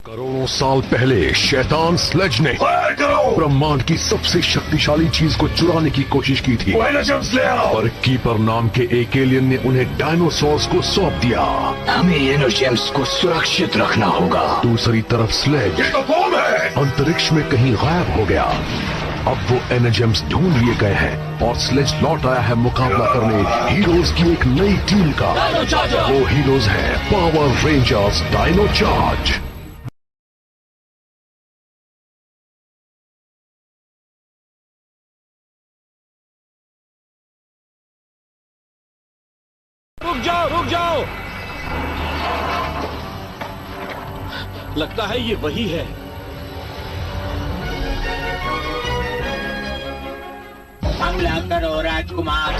करोड़ों साल पहले शैतान स्लेज ने ब्रह्मांड की सबसे शक्तिशाली चीज को चुराने की कोशिश की थी, पर कीपर नाम के एक एलियन ने उन्हें डायनासोर्स को सौंप दिया। हमें एनर्जेम्स को सुरक्षित रखना होगा। दूसरी तरफ स्लेज अंतरिक्ष में कहीं गायब हो गया। अब वो एनर्जेम्स ढूंढ लिए गए हैं और स्लेज लौट आया है मुकाबला करने हीरोज की एक नई टीम का। वो हीरोज हैं पावर रेंजर्स डायनो चार्ज। रुक जाओ। लगता है ये वही है। हमला करो राजकुमार।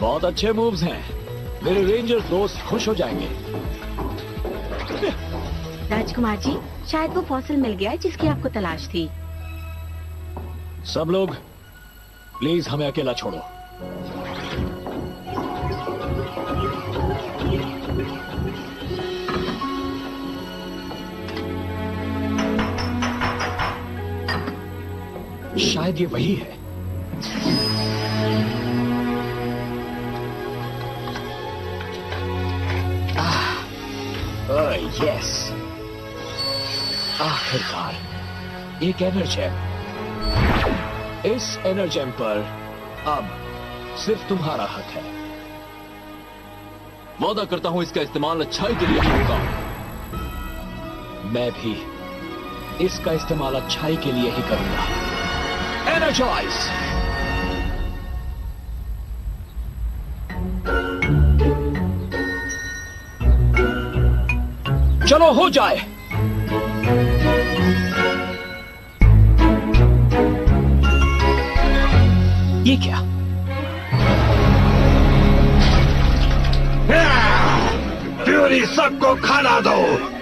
बहुत अच्छे मूव्स हैं। मेरे रेंजर दोस्त खुश हो जाएंगे। राजकुमार जी, शायद वो फॉसिल मिल गया है जिसकी आपको तलाश थी। सब लोग प्लीज हमें अकेला छोड़ो। शायद ये वही है। यस, आखिरकार एक एनर्जेम। इस एनर्जेम पर अब सिर्फ तुम्हारा हक है। वादा करता हूं इसका इस्तेमाल अच्छाई के लिए होगा। मैं भी इसका इस्तेमाल अच्छाई के लिए ही करूंगा। एनर्जाइज। चलो हो जाए। ये क्या? फ्यूरी सबको खाना दो।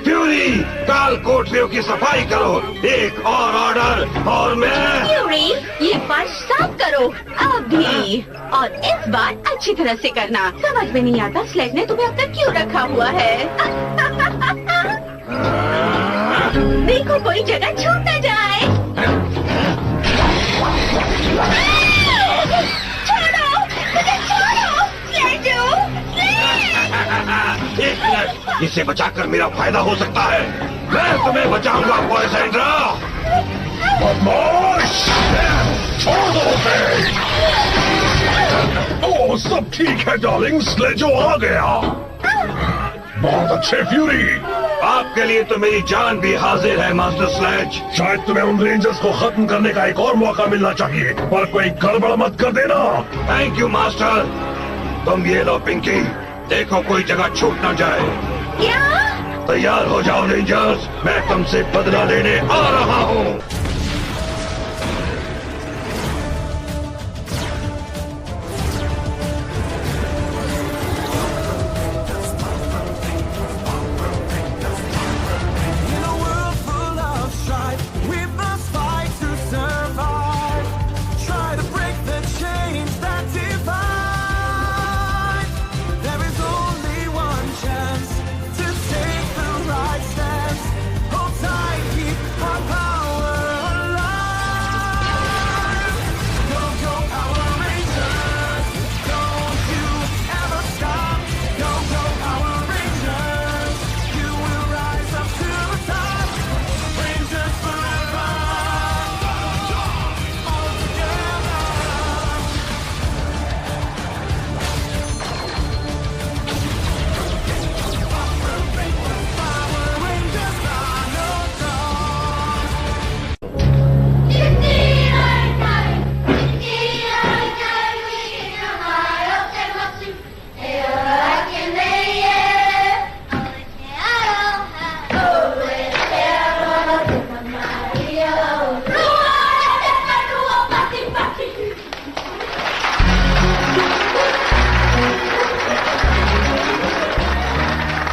फ्यूरी काल कोठरियों की सफाई करो। एक और ऑर्डर और मैं। फ्यूरी, ये फर्श साफ करो अभी, और इस बार अच्छी तरह से करना। समझ में नहीं आता स्लेज ने तुम्हें अब तक क्यों रखा हुआ है। देखो कोई जगह छूट न जाए। एक मिनट, इसे बचाकर मेरा फायदा हो सकता है। मैं तुम्हें बचाऊंगा पॉइसेंड्रा। बदमाश, छोड़ दो उसे। ओह, सब ठीक है डार्लिंग, स्लेजो आ गया। बहुत अच्छे फ्यूरी। आपके लिए तो मेरी जान भी हाजिर है मास्टर स्लेज। शायद तुम्हें उन रेंजर्स को खत्म करने का एक और मौका मिलना चाहिए, पर कोई गड़बड़ मत कर देना। Thank you master. तुम ये लो पिंकी, देखो कोई जगह छूट ना जाए। क्या? तैयार हो जाओ रेंजर्स, मैं तुमसे बदला लेने आ रहा हूँ।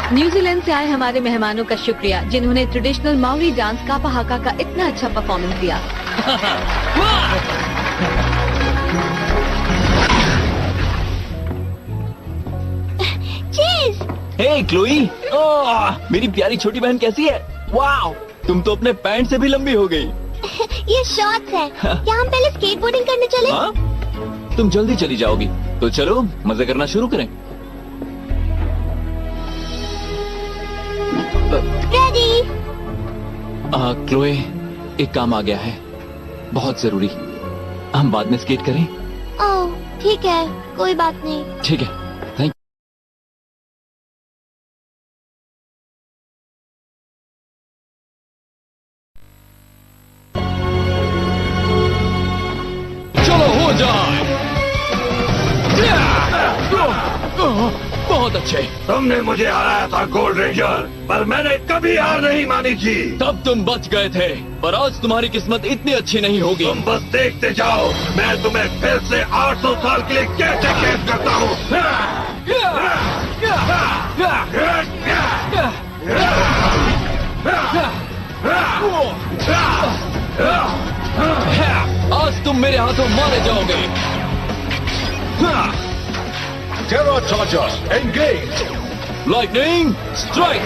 न्यूजीलैंड से आए हमारे मेहमानों का शुक्रिया, जिन्होंने ट्रेडिशनल माउरी डांस कापा हाका का इतना अच्छा परफॉर्मेंस दिया। हे क्लोई, मेरी प्यारी छोटी बहन कैसी है? वाह, तुम तो अपने पैंट से भी लंबी हो गई। ये शॉर्ट्स है। क्या हम पहले स्केटबोर्डिंग करने चले? हाँ? तुम जल्दी चली जाओगी, तो चलो मजे करना शुरू करें। रेडी। क्लोए, एक काम आ गया है, बहुत जरूरी। हम बाद में स्केट करें? ओह, ठीक है, कोई बात नहीं। ठीक है, थैंक चलो हो जाए। बहुत अच्छे। तुमने मुझे हराया था गोल्ड रेंजर, पर मैंने कभी हार नहीं मानी थी। तब तुम बच गए थे, पर आज तुम्हारी किस्मत इतनी अच्छी नहीं होगी। तुम बस देखते जाओ, मैं तुम्हें फिर से 800 साल के लिए कैसे कैद करता हूँ। आज तुम मेरे हाथों मारे जाओगे। Terra Charger, engage! Lightning strike.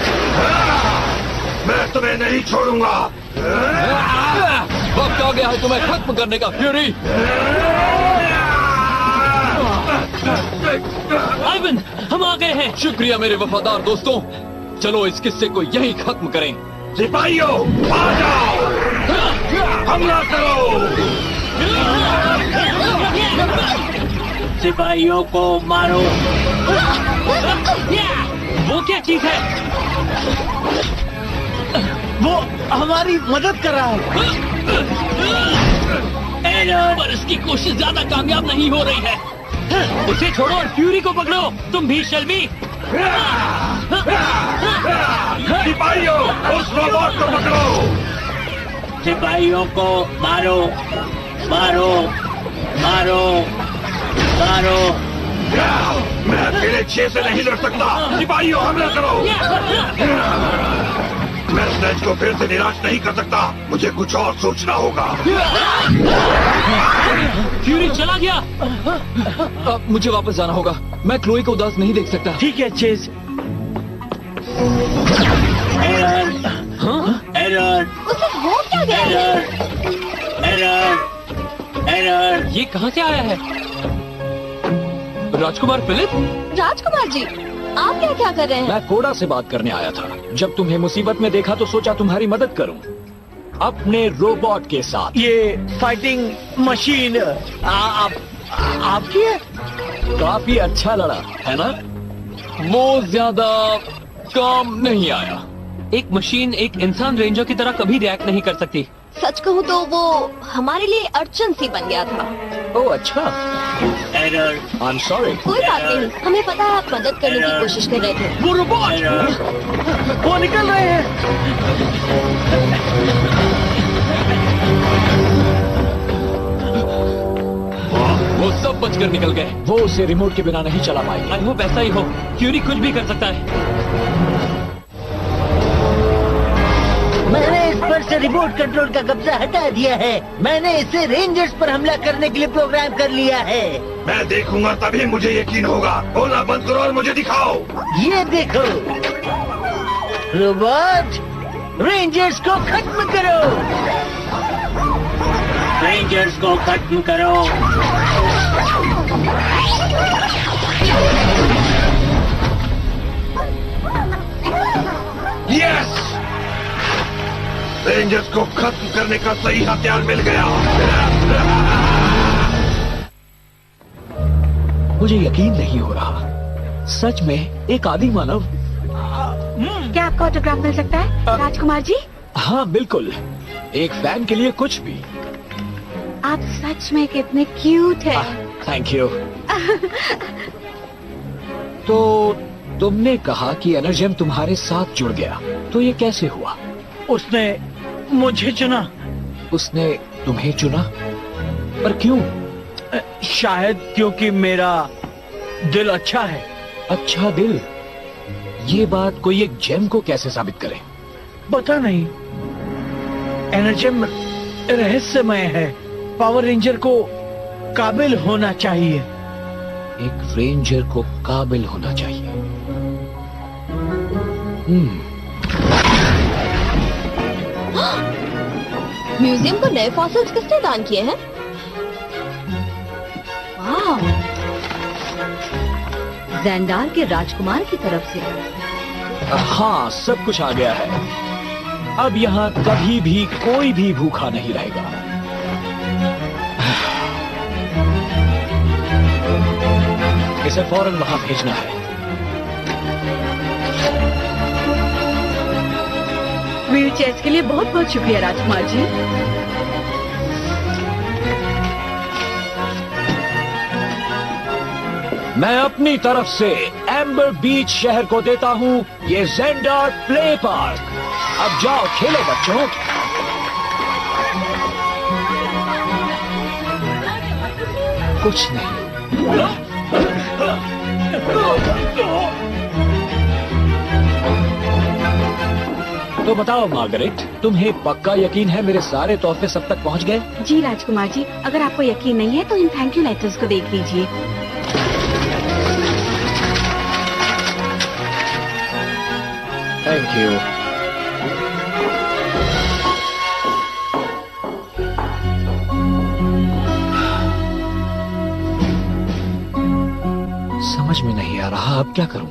मैं तुम्हें नहीं छोड़ूंगा। वक्त आ गया है तुम्हें खत्म करने का, फ्यूरी। आइवन, हम आ गए हैं। शुक्रिया मेरे वफादार दोस्तों, चलो इस किस्से को यहीं खत्म करें। सिपाहियों, आ जाओ, हमला करो। सिपाहियों को मारो। वो क्या चीज है? वो हमारी मदद कर रहा है। पर इसकी कोशिश ज्यादा कामयाब नहीं हो रही है। उसे छोड़ो और फ्यूरी को पकड़ो। तुम भी शेल्बी। सिपाहियों, उस रोबोट को पकड़ो। सिपाहियों को मारो, मारो, मारो, मारो। मैं अकेले 6 से नहीं लड़ सकता। सिपाहियों, हमला करो। मैं स्लेज को फिर से निराश नहीं कर सकता, मुझे कुछ और सोचना होगा। फ्यूरी चला गया। मुझे वापस जाना होगा, मैं क्लोई को उदास नहीं देख सकता। ठीक है चेज। एरर, एरर, उसे हो क्या गया? Error, error, error. ये कहाँ से आया है? राजकुमार फिलिप, राजकुमार जी, आप क्या क्या कर रहे हैं? मैं कोडा से बात करने आया था। जब तुम्हें मुसीबत में देखा तो सोचा तुम्हारी मदद करूं, अपने रोबोट के साथ। ये फाइटिंग मशीन आपकी है? काफी अच्छा लड़ा है ना? वो ज्यादा काम नहीं आया। एक मशीन एक इंसान रेंजर की तरह कभी रिएक्ट नहीं कर सकती। सच कहूँ तो वो हमारे लिए अड़चन सी बन गया था। ओह अच्छा, एरर, आई एम सॉरी। कोई बात नहीं, हमें पता है आप मदद करने की कोशिश कर रहे थे। वो रोबोट, वो निकल रहे हैं। वो सब बचकर निकल गए। वो उसे रिमोट के बिना नहीं चला पाएंगे। आई होप ऐसा ही हो। फ्यूरी कुछ भी कर सकता है। मैंने इस पर से रिमोट कंट्रोल का कब्जा हटा दिया है। मैंने इसे रेंजर्स पर हमला करने के लिए प्रोग्राम कर लिया है। मैं देखूंगा तभी मुझे यकीन होगा। बोलना बंद करो और मुझे दिखाओ। ये देखो, रोबोट, रेंजर्स को खत्म करो। रेंजर्स को खत्म करो। यस, रेंजर्स को खत्म करने का सही हथियार मिल गया। मुझे यकीन नहीं हो रहा, सच में एक आदि मानव। क्या आपका ऑटोग्राफ मिल सकता है राजकुमार जी? हाँ बिल्कुल, एक फैन के लिए कुछ भी। आप सच में कितने क्यूट हैं। Thank you. तो तुमने कहा कि एनर्जेम तुम्हारे साथ जुड़ गया, तो ये कैसे हुआ? उसने मुझे चुना। उसने तुम्हें चुना? पर क्यों? शायद क्योंकि मेरा दिल अच्छा है। अच्छा दिल? ये बात कोई एक जेम को कैसे साबित करे? पता नहीं, एनर्जेम रहस्यमय है। पावर रेंजर को काबिल होना चाहिए। एक रेंजर को काबिल होना चाहिए। म्यूजियम को नए फॉसिल्स किसने दान किए हैं? वाह, ज़ेंडार के राजकुमार की तरफ से। हाँ, सब कुछ आ गया है। अब यहाँ कभी भी कोई भी भूखा नहीं रहेगा। इसे फौरन वहां भेजना है। व्हील चेयर्स के लिए बहुत बहुत शुक्रिया राजकुमार जी। मैं अपनी तरफ से एम्बर बीच शहर को देता हूँ ये ज़ेंडार प्ले पार्क। अब जाओ खेलो बच्चों। कुछ नहीं। तो बताओ मार्गरेट, तुम्हें पक्का यकीन है मेरे सारे तोहफे सब तक पहुंच गए? जी राजकुमार जी, अगर आपको यकीन नहीं है तो इन थैंक यू लेटर्स को देख लीजिए। Thank you. समझ में नहीं आ रहा अब क्या करूं।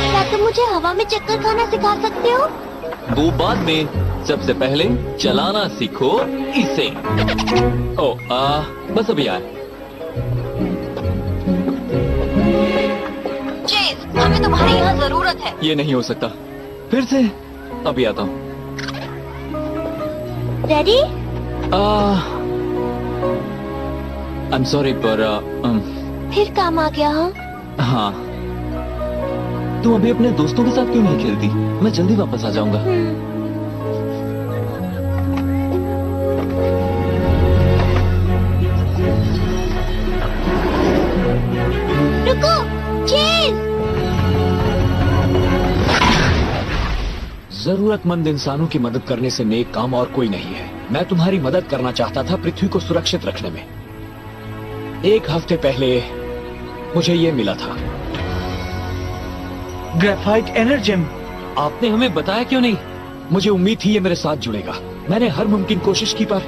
क्या तुम मुझे हवा में चक्कर खाना सिखा सकते हो? वो बाद में, सबसे पहले चलाना सीखो इसे। ओ बस अभी आए। चेज, हमें तुम्हारी यहाँ जरूरत है। ये नहीं हो सकता। फिर से अभी आता हूँ। डैडी? आई एम सॉरी पर फिर काम आ गया। हाँ, तुम अभी अपने दोस्तों के साथ क्यों नहीं खेलती? मैं जल्दी वापस आ जाऊंगा। रुको, चेज! जरूरतमंद इंसानों की मदद करने से नेक काम और कोई नहीं है। मैं तुम्हारी मदद करना चाहता था पृथ्वी को सुरक्षित रखने में। एक हफ्ते पहले मुझे ये मिला था, ग्रेफाइट एनर्जेम। आपने हमें बताया क्यों नहीं? मुझे उम्मीद थी ये मेरे साथ जुड़ेगा। मैंने हर मुमकिन कोशिश की पर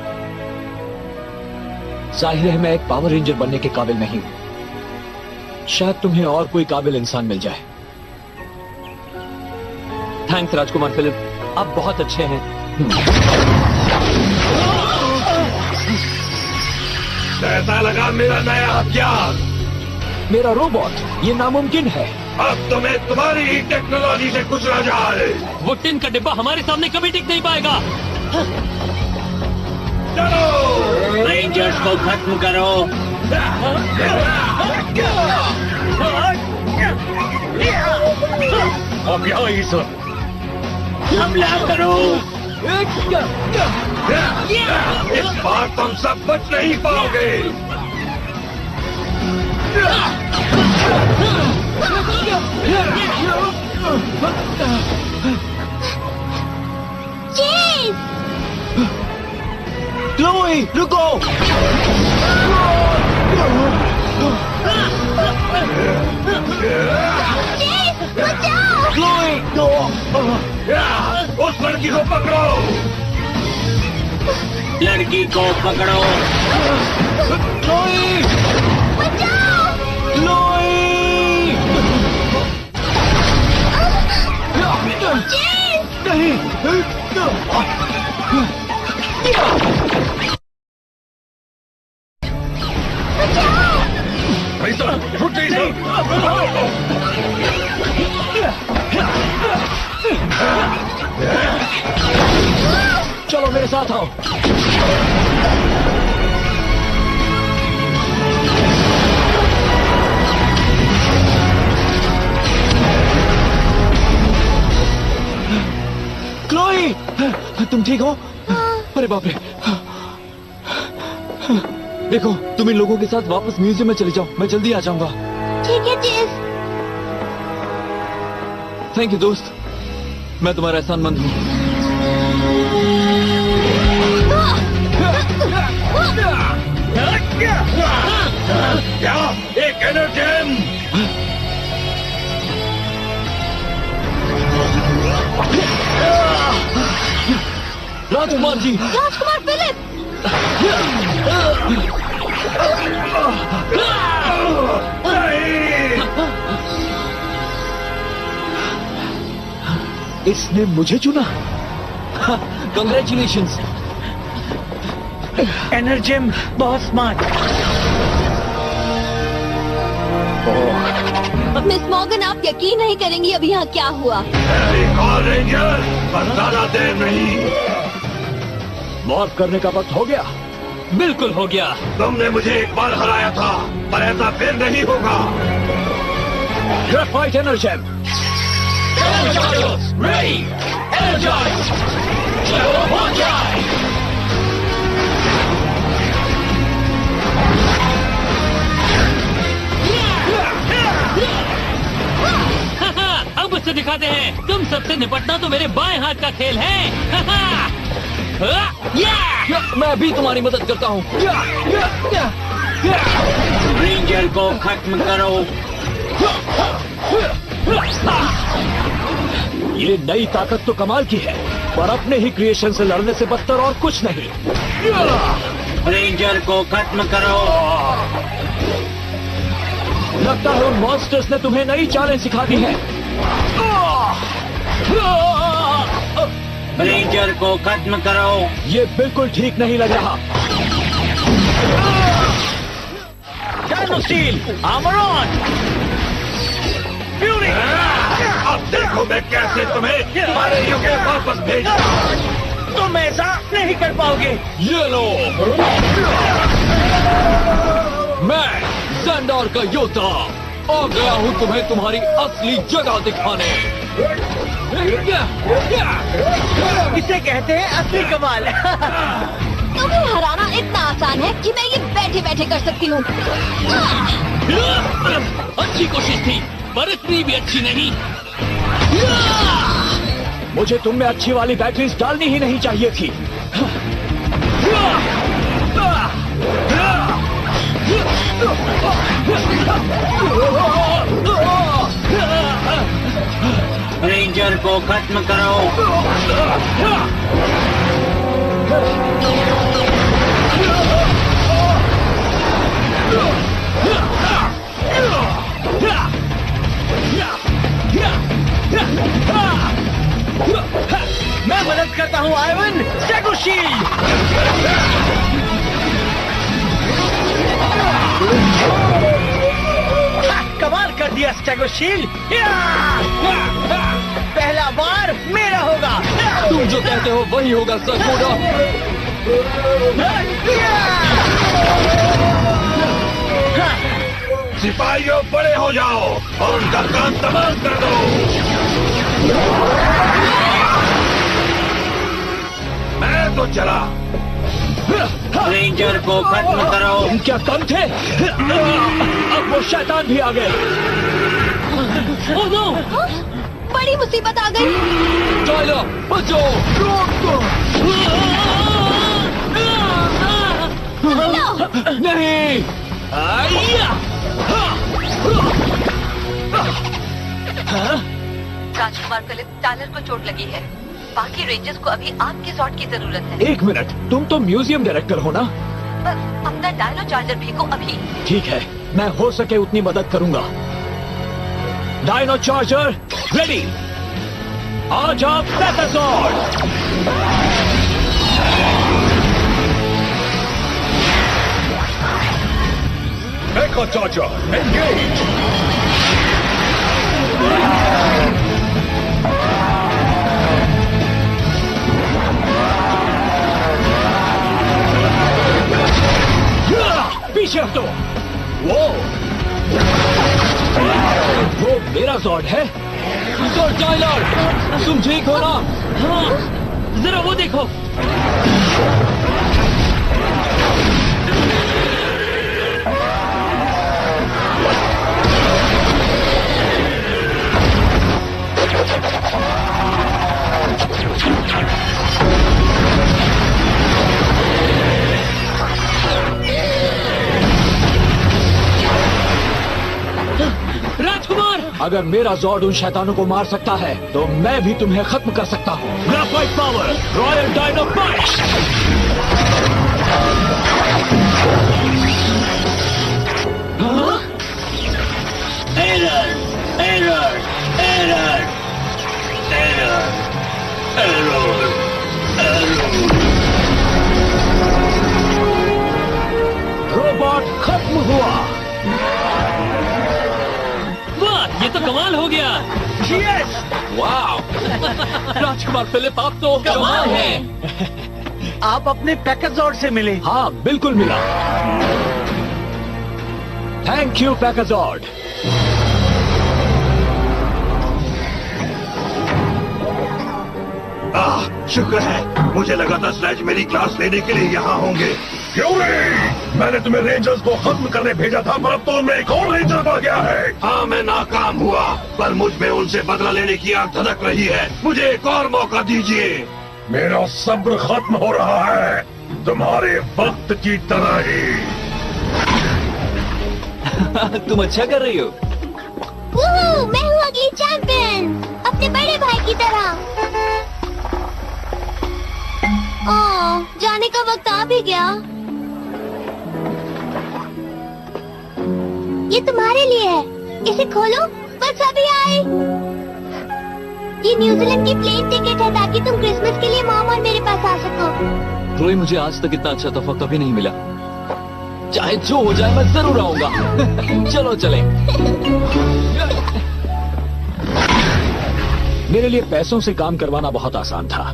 जाहिर है मैं एक पावर रेंजर बनने के काबिल नहीं हूं। शायद तुम्हें और कोई काबिल इंसान मिल जाए। थैंक्स राजकुमार फिलिप, आप बहुत अच्छे हैं। कैसा लगा मेरा नया हथियार? मेरा रोबोट, ये नामुमकिन है। अब तुम्हें तुम्हारी ही टेक्नोलॉजी से कुचला जाए। वो टिन का डिब्बा हमारे सामने कभी टिक नहीं पाएगा। चलो, रेंजर्स को खत्म करो। अब यहाँ ही सब हमला करो। इस बार तुम सब बच नहीं पाओगे। चेज! क्लोई, रुको! चेज, बचाओ! क्लोई! उस लड़की को पकड़ो। लड़की को पकड़ो। क्लोई! बचाओ! क्लोई! चेज! नहीं! भाई साहब, रुक जाइए चलो मेरे साथ आओ। क्लोई, तुम ठीक हो? अरे बाप रे! देखो, तुम इन लोगों के साथ वापस म्यूजियम में चले जाओ। मैं जल्दी आ जाऊंगा। ठीक है चेज। थैंक यू दोस्त, मैं तुम्हारा एहसानमंद हूँ। क्या? राजकुमार जी। राजकुमार फिलिप। इसने मुझे चुना। कंग्रेचुलेशंस। एनर्जिम बहुत स्मार्ट। मिस मॉर्गन, आप यकीन नहीं करेंगी अभी यहाँ क्या हुआ। कॉल रेंजर, बस ज्यादा देर नहीं। मॉर्फ करने का वक्त हो गया। बिल्कुल हो गया। तुमने मुझे एक बार हराया था, पर ऐसा फिर नहीं होगा। ग्रेफाइट एनर्जेम। Ready! Energize! अब उससे दिखाते हैं। तुम सबसे निपटना तो मेरे बाएं हाथ का खेल है। मैं भी तुम्हारी मदद करता हूँ। रेंजर को खत्म करो। ये नई ताकत तो कमाल की है, पर अपने ही क्रिएशन से लड़ने से बदतर और कुछ नहीं। रेंजर को खत्म करो। लगता है उन मॉन्स्टर्स ने तुम्हें नई चालें सिखा दी हैं। रेंजर को खत्म करो। ये बिल्कुल ठीक नहीं लग रहा। डायनोस्टील, आर्मर ऑन। फ्यूरी। अब देखो मैं कैसे तुम्हें तुम्हारे युगे वापस भेजता हूं। तुम ऐसा नहीं कर पाओगे। ये लो, मैं ज़ेंडर का योद्धा आ गया हूँ तुम्हें तुम्हारी असली जगह दिखाने। इसे कहते हैं असली कमाल। तुम्हें हराना इतना आसान है कि मैं ये बैठे बैठे कर सकती हूँ। अच्छी कोशिश थी, पर इतनी भी अच्छी नहीं। मुझे तुम में अच्छी वाली बैटरीज डालनी ही नहीं चाहिए थी। रेंजर को खत्म करो। मैं मदद करता हूँ आयवन। स्टैगो शील्ड। कमाल कर दिया स्टैगो शील्ड। पहला बार मेरा होगा। तुम जो कहते हो वही होगा सरकोडा। सिपाहियों बड़े हो जाओ और उनका काम तमाम कर दो। मैं तो चला। रेंजर को खत्म करो। तुम क्या कम थे? अब वो शैतान भी आ गए। Oh no! बड़ी मुसीबत आ गई। टाइलर, बचो! नहीं! राजकुमार फिलिप, टायलर को चोट लगी है। बाकी रेंजर्स को अभी आपके शॉट की जरूरत है। एक मिनट, तुम तो म्यूजियम डायरेक्टर हो ना? बस अपना डायनो चार्जर भेजो अभी। ठीक है, मैं हो सके उतनी मदद करूंगा। Dino charger ready. आज आप मेटाजॉर्ड। Echo Charger, engage! पीछे हटो। वो मेरा जॉर्ड है। सर टाइलर, तुम ठीक हो ना? हाँ, जरा वो देखो। राजकुमार, अगर मेरा जॉर्ड उन शैतानों को मार सकता है तो मैं भी तुम्हें खत्म कर सकता हूँ। Graphite power, royal dynamite. Error, error, error, error, error, error. Robot खत्म हुआ। वाह, ये तो कमाल हो गया। वाह राजकुमार फिलिप, आप तो कमाल है। आप अपने पैकेजॉर्ड से मिले। हाँ बिल्कुल मिला। थैंक यू पैकेजॉर्ड। शुक्र है, मुझे लगा था स्लेज मेरी क्लास लेने के लिए यहाँ होंगे। क्यों नहीं? मैंने तुम्हें रेंजर्स को खत्म करने भेजा था, पर अब तो उनमें एक और रेंजर बढ़ गया है। हाँ, मैं नाकाम हुआ, पर मुझ में उनसे बदला लेने की आग धधक रही है। मुझे एक और मौका दीजिए। मेरा सब्र खत्म हो रहा है, तुम्हारे वक्त की तरह ही। तुम अच्छा कर रही हो। मैं हूँ अगली चैंपियन, अपने बड़े भाई की तरह। ओह, जाने का वक्त आ भी गया। ये तुम्हारे लिए है, इसे खोलो। बस अभी आए। ये न्यूजीलैंड की प्लेन टिकट है ताकि तुम क्रिसमस के लिए मॉम और मेरे पास आ सको। क्लोई, मुझे आज तक इतना अच्छा तोहफा कभी नहीं मिला। चाहे जो हो जाए मैं जरूर आऊंगा। चलो चले। मेरे लिए पैसों से काम करवाना बहुत आसान था,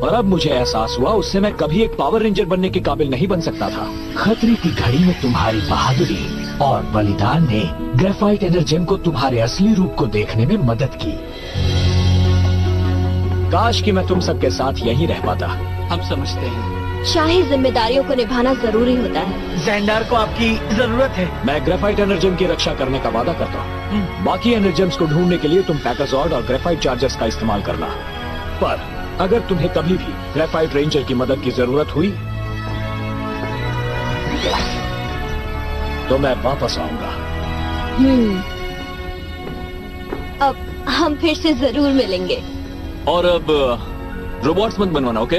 और अब मुझे एहसास हुआ उससे मैं कभी एक पावर रेंजर बनने के काबिल नहीं बन सकता था। खतरे की घड़ी में तुम्हारी बहादुरी और बलिदान ने ग्रेफाइट एनर्जेम को तुम्हारे असली रूप को देखने में मदद की। काश कि मैं तुम सबके साथ यहीं रह पाता। हम समझते हैं। शाही जिम्मेदारियों को निभाना जरूरी होता है। ज़ेंडार को आपकी जरूरत है। मैं ग्रेफाइट एनर्जेम की रक्षा करने का वादा करता हूँ। बाकी एनर्जेम्स को ढूंढने के लिए तुम पैकेजॉर्ड और ग्रेफाइट चार्जर्स का इस्तेमाल करना। पर अगर तुम्हें कभी भी ग्रेफाइट रेंजर की मदद की जरूरत हुई तो मैं वापस आऊंगा। अब हम फिर से जरूर मिलेंगे। और अब रोबोट्स मत बनवाना, ओके?